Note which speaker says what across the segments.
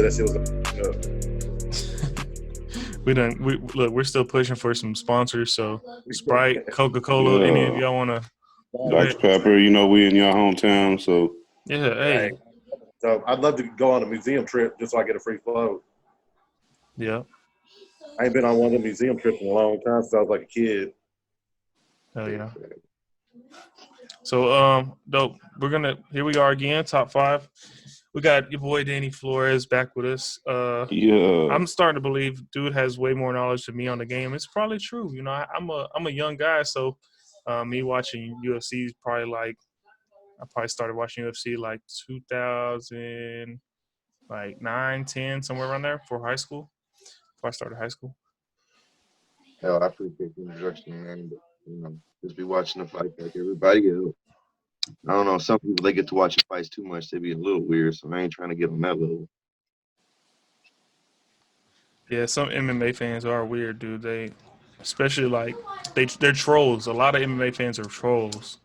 Speaker 1: that shit was.
Speaker 2: We're still pushing for some sponsors. So Sprite, Coca-Cola, any of y'all want to?
Speaker 3: Dr. Pepper, we in your hometown, so.
Speaker 2: Yeah, hey.
Speaker 1: So I'd love to go on a museum trip just so I get a free float.
Speaker 2: Yeah.
Speaker 1: I ain't been on one of the museum trips in a long time since I was like a kid.
Speaker 2: Hell yeah. So dope. Here we are again, top 5. We got your boy Danny Flores back with us.
Speaker 3: Yeah.
Speaker 2: I'm starting to believe dude has way more knowledge than me on the game. It's probably true. I'm a young guy, so me watching UFC is probably like I probably started watching UFC like 2009, 10, somewhere around there for high school. Before I started high school.
Speaker 4: Hell, I appreciate the introduction, man. But, just be watching the fight like everybody else. I don't know. Some people, they get to watch the fights too much. They be a little weird, so I ain't trying to get on that level.
Speaker 2: Yeah, some MMA fans are weird, dude. They, especially like, they're trolls. A lot of MMA fans are trolls.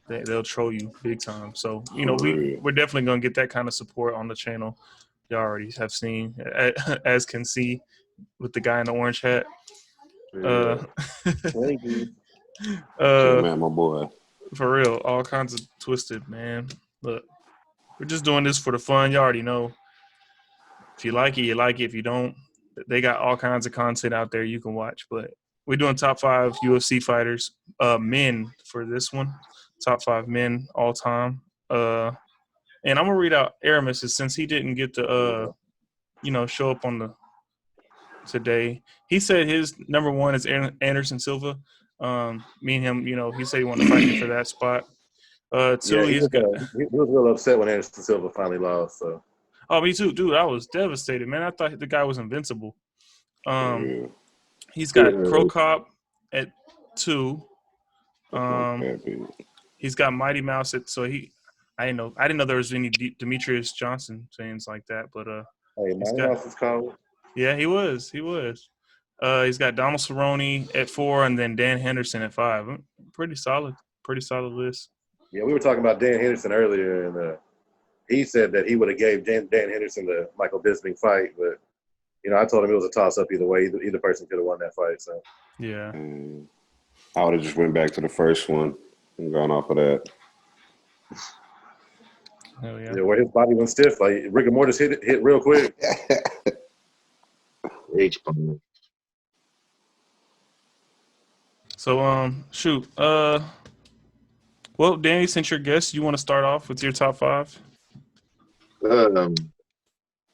Speaker 2: They'll troll you big time. So, we're definitely going to get that kind of support on the channel. You already have seen, as can see with the guy in the orange hat.
Speaker 1: Thank you.
Speaker 3: Man, my boy.
Speaker 2: For real, all kinds of twisted, man. Look, we're just doing this for the fun. You already know. If you like it, you like it. If you don't, they got all kinds of content out there you can watch. But we're doing top 5 UFC fighters, men for this one. Top 5 men all time. And I'm gonna read out Aramis's since he didn't get to show up on the today. He said his number 1 is Anderson Silva. Me and him, he said he wanted to fight me for that spot. 2,
Speaker 1: yeah, he was real upset when Anderson Silva finally lost. So.
Speaker 2: Oh, me too, dude. I was devastated, man. I thought the guy was invincible. He's got Pro Cop at 2. He's got Mighty Mouse at I didn't know there was any Demetrius Johnson fans like that, but
Speaker 1: hey, Mighty Mouse is cold.
Speaker 2: Yeah, he was. He's got Donald Cerrone at 4, and then Dan Henderson at 5. Pretty solid list.
Speaker 1: Yeah, we were talking about Dan Henderson earlier, and he said that he would have gave Dan Henderson the Michael Bisping fight, but I told him it was a toss-up either way. Either person could have won that fight. So
Speaker 2: yeah,
Speaker 3: I would have just went back to the first one and gone off of that.
Speaker 2: Hell yeah.
Speaker 1: Yeah, where his body went stiff, like rigor mortis hit real quick.
Speaker 4: H-bomb.
Speaker 2: So shoot. Well, Danny, since you're guest, you want to start off with your top 5?
Speaker 4: Yeah,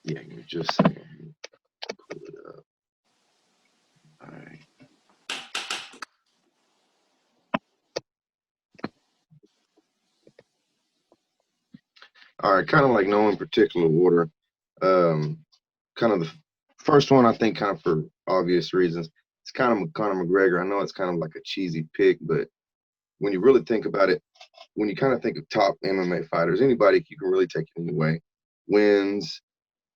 Speaker 4: give me just a second. Pull it up. All right. All right, kind of like no in particular order. Kind of the first one, I think, kind of for obvious reasons, it's kind of Conor McGregor. I know it's kind of like a cheesy pick, but when you really think about it, when you kind of think of top MMA fighters, anybody you can really take it anyway. Wins,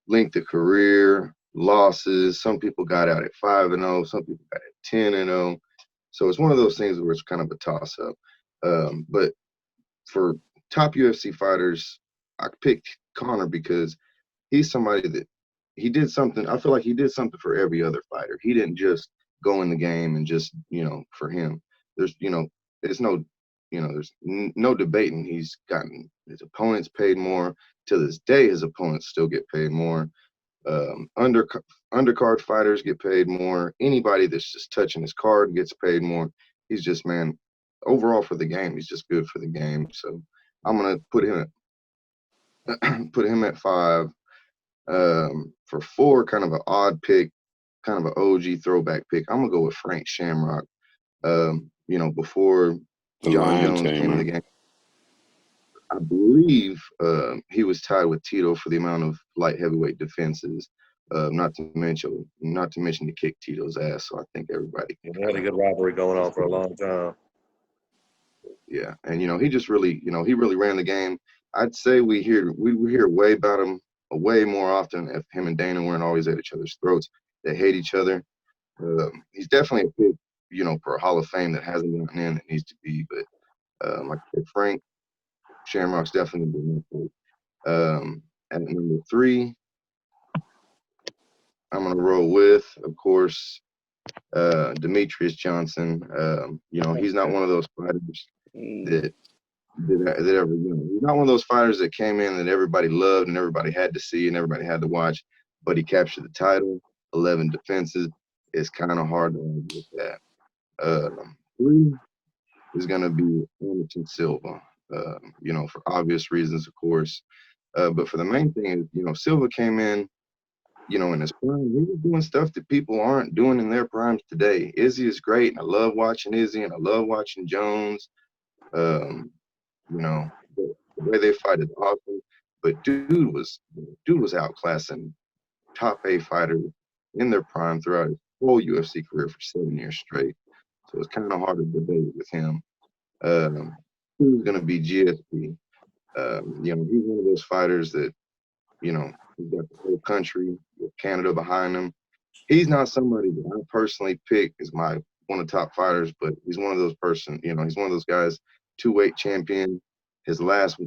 Speaker 4: length of career, losses. Some people got out at 5-0. Some people got at 10-0. So it's one of those things where it's kind of a toss-up. But for top UFC fighters, I picked Conor because he's somebody that he did something. I feel like he did something for every other fighter. He didn't just go in the game and just, for him. There's no debating. He's gotten his opponents paid more. To this day, his opponents still get paid more. Undercard fighters get paid more. Anybody that's just touching his card gets paid more. He's just, man, overall for the game, he's just good for the game. So I'm gonna put him at 5. For 4, kind of an odd pick, kind of an OG throwback pick. I'm gonna go with Frank Shamrock. Before John Jones came in the game, I believe he was tied with Tito for the amount of light heavyweight defenses. Not to mention to kick Tito's ass. So I think everybody
Speaker 1: they had a good rivalry going on for a long time.
Speaker 4: Yeah, and he just really, he really ran the game. I'd say we hear way about him way more often if him and Dana weren't always at each other's throats. They hate each other. He's definitely a pick, for a Hall of Fame that hasn't gotten in that needs to be. But like I said, Frank Shamrock's definitely been that pick. At number 3, I'm gonna roll with, of course, Demetrius Johnson. He's not one of those fighters that ever, he's not one of those fighters that came in that everybody loved and everybody had to see and everybody had to watch, but he captured the title, 11 defenses. It's kind of hard to argue with that. 3 is going to be Anderson Silva, for obvious reasons, of course. But for the main thing is, Silva came in, in his prime. He was doing stuff that people aren't doing in their primes today. Izzy is great, and I love watching Izzy, and I love watching Jones. The way they fight is awesome. But dude was outclassing top A fighters in their prime throughout his whole UFC career for 7 years straight. So it's kind of hard to debate with him. Who's going to be GSP? He's one of those fighters that, he's got the whole country with Canada behind him. He's not somebody that I personally pick as one of the top fighters, but he's one of those he's one of those guys, 2-weight champion. His last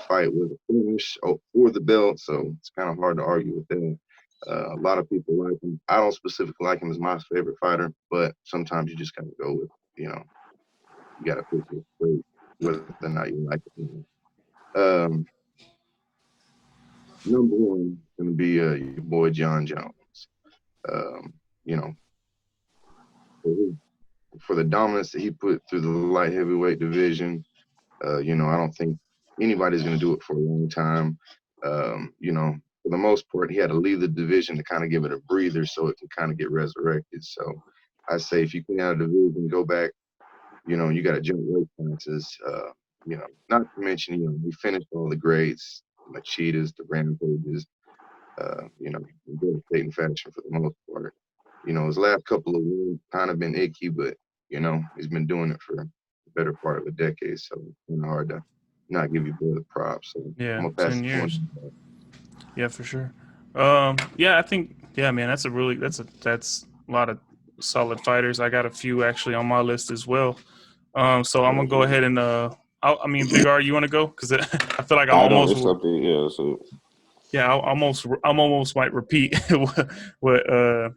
Speaker 4: fight was a finish for the belt, so it's kind of hard to argue with that. A lot of people like him. I don't specifically like him as my favorite fighter, but sometimes you just got to go with, you got to pick it straight, whether or not you like it. Number 1 is going to be your boy John Jones. For the dominance that he put through the light heavyweight division, I don't think anybody's going to do it for a long time. For the most part, he had to leave the division to kind of give it a breather so it can kind of get resurrected. So I say if you clean out a division, go back, you got to jump weight classes. Not to mention, he finished all the greats, the Cheetahs, the Rampages, in devastating fashion for the most part. His last couple of wins kind of been icky, but, he's been doing it for the better part of a decade. So it's kind of hard to not give you the props. So
Speaker 2: Yeah,
Speaker 4: I'm going to pass
Speaker 2: 10
Speaker 4: it
Speaker 2: years.
Speaker 4: on.
Speaker 2: Yeah, for sure. I think, man, that's a lot of solid fighters. I got a few actually on my list as well. So I'm gonna go ahead and Big R, you want to go? Because I feel like
Speaker 3: I don't. It's up there. Yeah. So
Speaker 2: I almost might repeat what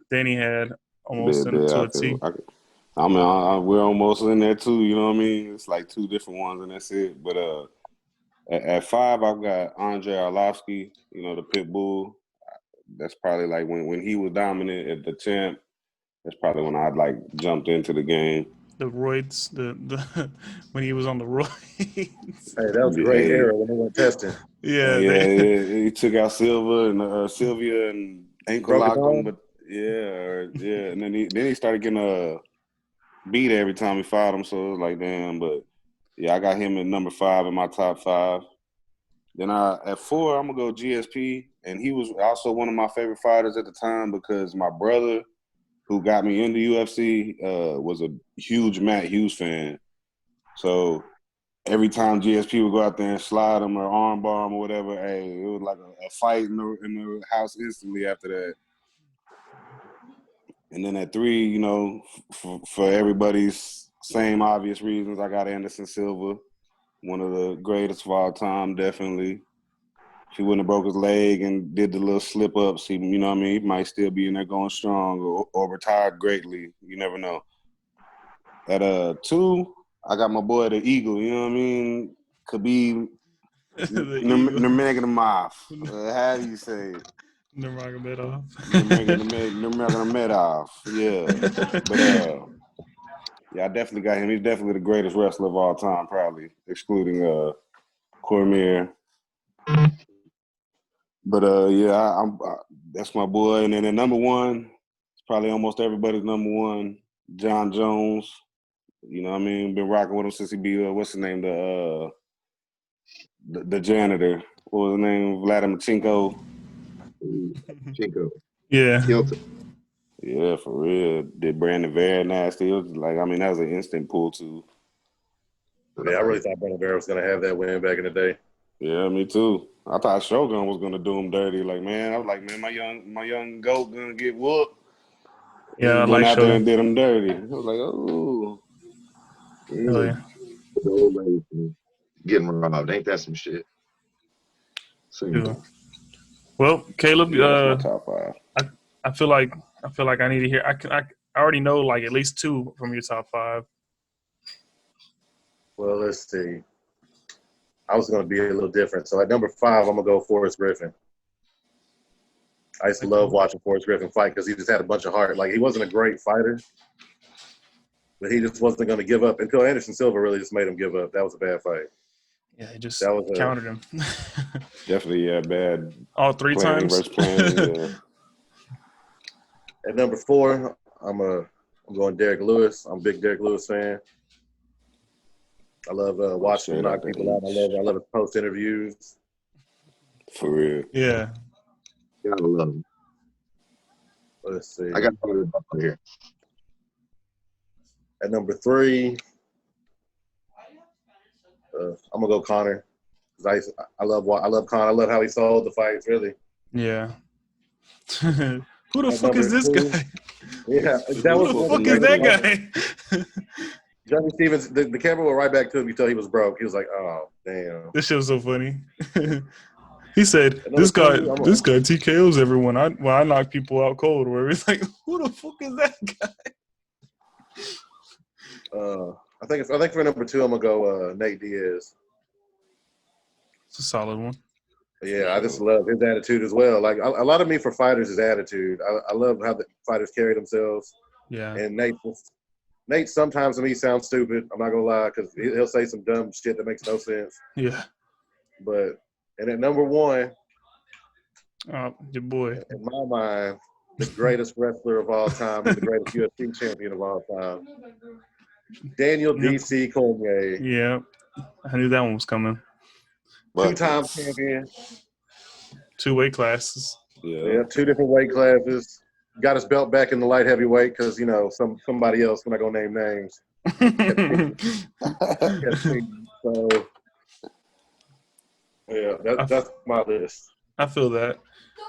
Speaker 2: Danny had almost to a T.
Speaker 3: We're almost in there too. You know what I mean? It's like 2 different ones, and that's it. But at 5, I've got Andre Arlovsky. The pit bull. That's probably like when he was dominant at the champ. That's probably when I'd like jumped into the game.
Speaker 2: The roids, the when he was on the roids.
Speaker 1: Hey, that was a great era when they went testing.
Speaker 2: Yeah,
Speaker 3: he took out Sylvia and ankle locked him, but and then he started getting beat every time he fought him. So it was like, damn. But yeah, I got him at number 5 in my top 5. Then at 4, I'm gonna go GSP, and he was also one of my favorite fighters at the time because my brother, who got me into UFC, was a huge Matt Hughes fan. So every time GSP would go out there and slide him or armbar him or whatever, hey, it was like a fight in the house instantly after that. And then at 3, for everybody's same obvious reasons, I got Anderson Silva, one of the greatest of all time, definitely. If he wouldn't have broke his leg and did the little slip-ups, he might still be in there going strong or retired greatly. You never know. At 2, I got my boy, the Eagle, you know what I mean? Khabib Nurmagomedov. How do you say it?
Speaker 2: Nurmagomedov.
Speaker 3: Nurmagomedov, yeah. But, I definitely got him. He's definitely the greatest wrestler of all time, probably, excluding Cormier. But that's my boy. And then at number 1, it's probably almost everybody's number 1, John Jones. You know what I mean? Been rocking with him since he beat what's his name, the janitor. What was his name? Vladimir Chinko.
Speaker 2: Yeah.
Speaker 4: Hilton.
Speaker 3: Yeah, for real. Did Brandon very nasty. It was like, that was an instant pull too.
Speaker 1: Yeah, I really thought Brandon Vera was gonna have that win back in the day.
Speaker 3: Yeah, me too. I thought Shogun was gonna do him dirty. Like, man, I was like, man, my young goat gonna get whooped.
Speaker 2: Yeah,
Speaker 3: he
Speaker 2: I
Speaker 3: went
Speaker 2: like
Speaker 3: out there
Speaker 2: Shogun.
Speaker 3: and did him dirty. I was like, oh.
Speaker 2: Hell yeah.
Speaker 4: Getting robbed. Ain't that some shit?
Speaker 2: Well, Caleb,
Speaker 3: that's my top 5.
Speaker 2: I feel like I need to hear. I already know like at least 2 from your top 5.
Speaker 1: Well, let's see. I was going to be a little different. So at number 5, I'm going to go Forrest Griffin. I used to love watching Forrest Griffin fight because he just had a bunch of heart. Like, he wasn't a great fighter, but he just wasn't going to give up until Anderson Silva really just made him give up. That was a bad fight.
Speaker 2: Yeah, he just
Speaker 1: That was
Speaker 2: countered him.
Speaker 3: Definitely, bad
Speaker 2: All 3
Speaker 3: planning
Speaker 2: times.
Speaker 3: versus planning. Yeah.
Speaker 1: At number 4, I'm going Derek Lewis. I'm a big Derek Lewis fan. I love watching him knock people out. I love his post interviews.
Speaker 3: For real.
Speaker 2: Yeah.
Speaker 4: Gotta love him.
Speaker 1: Let's see.
Speaker 4: I got one here.
Speaker 1: At number 3, I'm gonna go Connor. I love Connor. I love how he sold the fights. Really.
Speaker 2: Yeah. Who the
Speaker 1: At
Speaker 2: fuck is this
Speaker 1: 2,
Speaker 2: guy?
Speaker 1: Yeah, that
Speaker 2: Who
Speaker 1: was
Speaker 2: the fuck is that guy?
Speaker 1: Johnny Stevens. The camera went right back to him. You tell he was broke. He was like, "Oh, damn."
Speaker 2: This shit was so funny. He said,
Speaker 1: At
Speaker 2: "This guy
Speaker 1: number 2,
Speaker 2: TKOs everyone. I knock people out cold." Or it's like, who the fuck is that guy?
Speaker 1: I think for number 2, I'm gonna go Nate Diaz.
Speaker 2: It's a solid one.
Speaker 1: Yeah, I just love his attitude as well. Like a lot of me for fighters is attitude. I love how the fighters carry themselves.
Speaker 2: Yeah.
Speaker 1: And Nate sometimes to me sounds stupid. I'm not gonna lie because he'll say some dumb shit that makes no sense.
Speaker 2: Yeah.
Speaker 1: And at number 1,
Speaker 2: your boy.
Speaker 1: in my mind, the greatest wrestler of all time and the greatest UFC champion of all time, Daniel D.C. Cormier.
Speaker 2: Yeah. I knew that one was coming.
Speaker 1: 2-time champion.
Speaker 2: 2 weight classes.
Speaker 1: Yeah, 2 different weight classes. Got his belt back in the light heavyweight because, somebody else, we're not going to name names. So, yeah, that's my list.
Speaker 2: I feel that.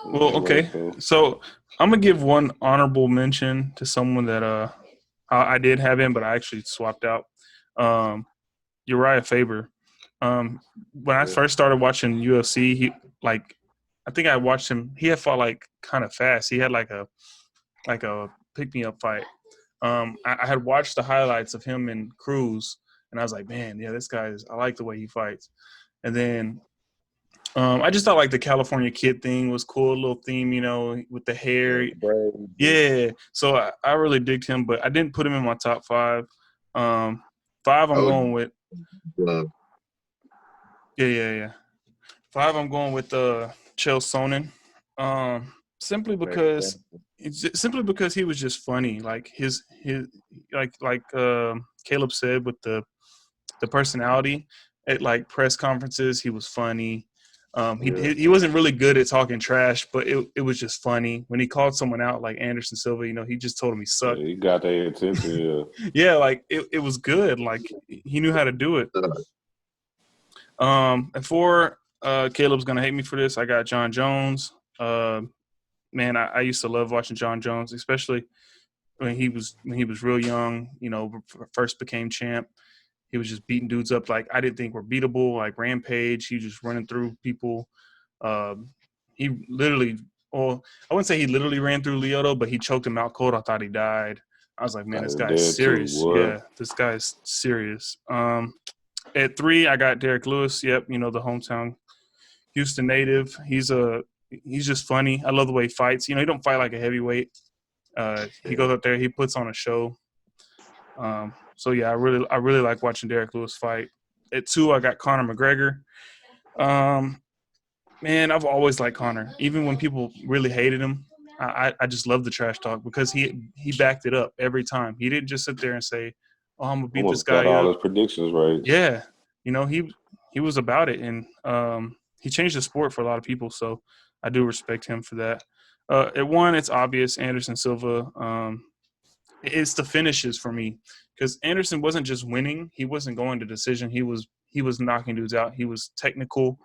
Speaker 2: Well, okay. So I'm going to give one honorable mention to someone that I did have in, but I actually swapped out. Uriah Faber. When I first started watching UFC, I think I watched him. He had fought like kind of fast. He had like a pick me up fight. I had watched the highlights of him and Cruz, and I was like, man, yeah, this guy I like the way he fights. And then I just thought like the California Kid thing was cool, a little theme, with the hair. Yeah. So I really digged him, but I didn't put him in my top 5. 5 I'm going with. Yeah. 5 I'm going with Chael Sonnen. Simply because he was just funny. Like his like Caleb said, with the personality at like press conferences, he was funny. He wasn't really good at talking trash, but it was just funny. When he called someone out like Anderson Silva, he just told him he sucked.
Speaker 3: Yeah, he got their attention.
Speaker 2: Yeah, like it was good. Like he knew how to do it. And 4, Caleb's gonna hate me for this. I got John Jones. Man, I used to love watching John Jones, especially when he was real young. First became champ. He was just beating dudes up like I didn't think were beatable, like Rampage. He just running through people. He literally, I wouldn't say he literally ran through Lyoto, but he choked him out cold. I thought he died. I was like, man, this guy's serious. Yeah, this guy's serious. At 3, I got Derek Lewis. Yep, the hometown Houston native. He's just funny. I love the way he fights. He don't fight like a heavyweight. He goes up there, he puts on a show. So yeah, I really like watching Derek Lewis fight. At 2, I got Conor McGregor. Man, I've always liked Conor, even when people really hated him. I just love the trash talk because he backed it up every time. He didn't just sit there and say, "Oh, I'm gonna beat this guy."
Speaker 3: Got all his predictions right.
Speaker 2: Yeah, he was about it, and he changed the sport for a lot of people. So I do respect him for that. At 1, it's obvious, Anderson Silva. It's the finishes for me because Anderson wasn't just winning; he wasn't going to decision. He was knocking dudes out. He was technical.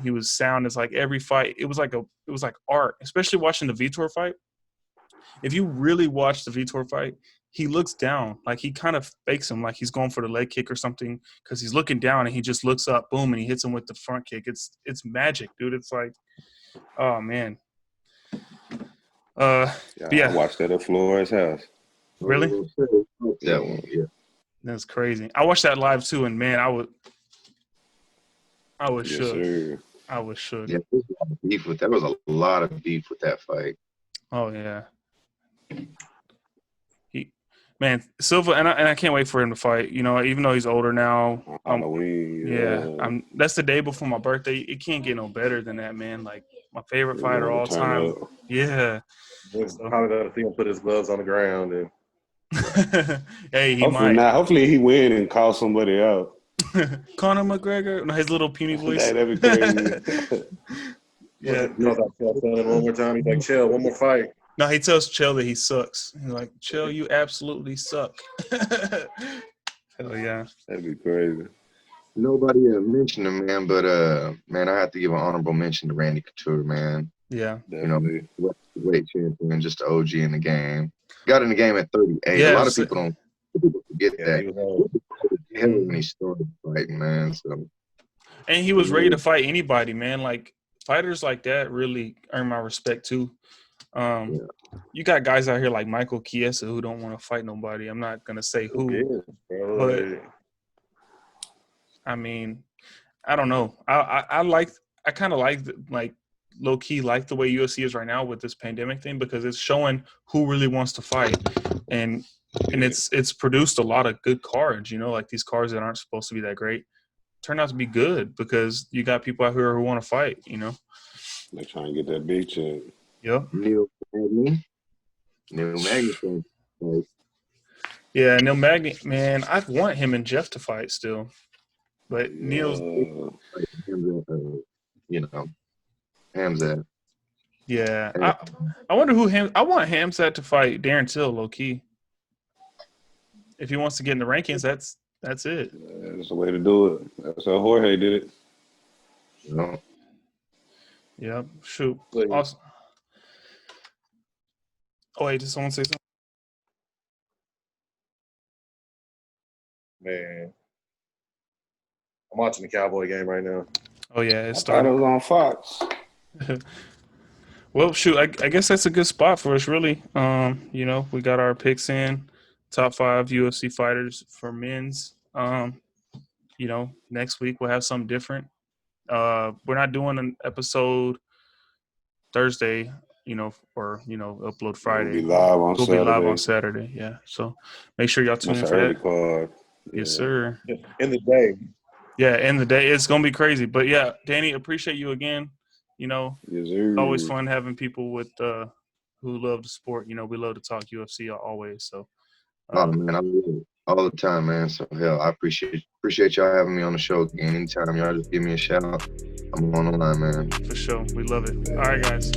Speaker 2: He was sound. It's like every fight. It was like art, especially watching the Vitor fight. If you really watch the Vitor fight, he looks down, like he kind of fakes him, like he's going for the leg kick or something, because he's looking down and he just looks up, boom, and he hits him with the front kick. It's magic, dude. It's like, oh man. Yeah.
Speaker 3: I watched that at Flores' house.
Speaker 2: Really?
Speaker 4: That one, yeah.
Speaker 2: That's crazy. I watched that live too, and man, I was
Speaker 3: Yes,
Speaker 2: shook.
Speaker 3: sir.
Speaker 2: I was shook.
Speaker 4: Yeah, there was a lot of beef with that. There was a lot of beef with that fight.
Speaker 2: Oh yeah. Man, Silva, and I can't wait for him to fight. You know, even though he's older now.
Speaker 3: Halloween.
Speaker 2: That's the day before my birthday. It can't get no better than that, man. Like my favorite fighter all time.
Speaker 3: Up.
Speaker 2: Yeah.
Speaker 1: Probably gotta see him put his gloves on the ground and.
Speaker 2: Hey, he
Speaker 3: Hopefully
Speaker 2: might.
Speaker 3: not. Hopefully he win and call somebody out.
Speaker 2: Conor McGregor, no, his little puny voice.
Speaker 3: That'd be crazy.
Speaker 2: Yeah.
Speaker 1: One more time. He's like, chill, one more fight.
Speaker 2: No, he tells Chill that he sucks. He's like, Chill, you absolutely suck. Hell yeah.
Speaker 3: That'd be crazy.
Speaker 4: Nobody mentioned him, man, but man, I have to give an honorable mention to Randy Couture, man.
Speaker 2: Yeah.
Speaker 3: Definitely.
Speaker 4: You know, weight champion, just an OG in the game. Got in the game at 38.
Speaker 2: Yeah,
Speaker 4: a lot of people forget
Speaker 1: Yeah,
Speaker 4: that.
Speaker 1: he was
Speaker 4: When he started fighting, man. So.
Speaker 2: And he was ready to fight anybody, man. Like fighters like that really earn my respect too. You got guys out here like Michael Chiesa who don't want to fight nobody. I'm not gonna say who, but I mean, I don't know. I kind of like low key like the way UFC is right now with this pandemic thing because it's showing who really wants to fight, and it's produced a lot of good cards. You know, like these cards that aren't supposed to be that great turn out to be good because you got people out here who want to fight. You know,
Speaker 3: they trying to get that big check.
Speaker 2: Yep.
Speaker 4: Neil Magny.
Speaker 2: Yeah, Neil Magny, man, I want him and Jeff to fight still, but Neil's,
Speaker 4: Hamzat.
Speaker 2: Yeah, I wonder who I want Hamzat to fight Darren Till, low key. If he wants to get in the rankings, that's it.
Speaker 3: That's the way to do it. That's how Jorge did it.
Speaker 4: No.
Speaker 2: Yep. Shoot. Awesome. Oh wait, did someone say something?
Speaker 1: Man, I'm watching the Cowboy game right now.
Speaker 2: Oh yeah, it
Speaker 3: I
Speaker 2: started.
Speaker 3: thought it was on Fox.
Speaker 2: Well, shoot, I guess that's a good spot for us, really. You know, we got our picks in, top 5 UFC fighters for men's. You know, next week we'll have something different. We're not doing an episode Thursday, you know, or upload Friday.
Speaker 3: We'll be live on
Speaker 2: Saturday. Yeah, so make sure y'all tune in for
Speaker 3: early
Speaker 2: that.
Speaker 3: card.
Speaker 2: Yes, sir.
Speaker 1: In the day.
Speaker 2: Yeah, in the day, it's gonna be crazy. But yeah, Danny, appreciate you again. You know,
Speaker 3: yes, sir.
Speaker 2: Always fun having people with who love the sport. You know, we love to talk UFC always. So,
Speaker 4: man, I love it all the time, man. So hell, I appreciate y'all having me on the show again. Anytime y'all just give me a shout, I'm on the line, man.
Speaker 2: For sure, we love it. All right, guys.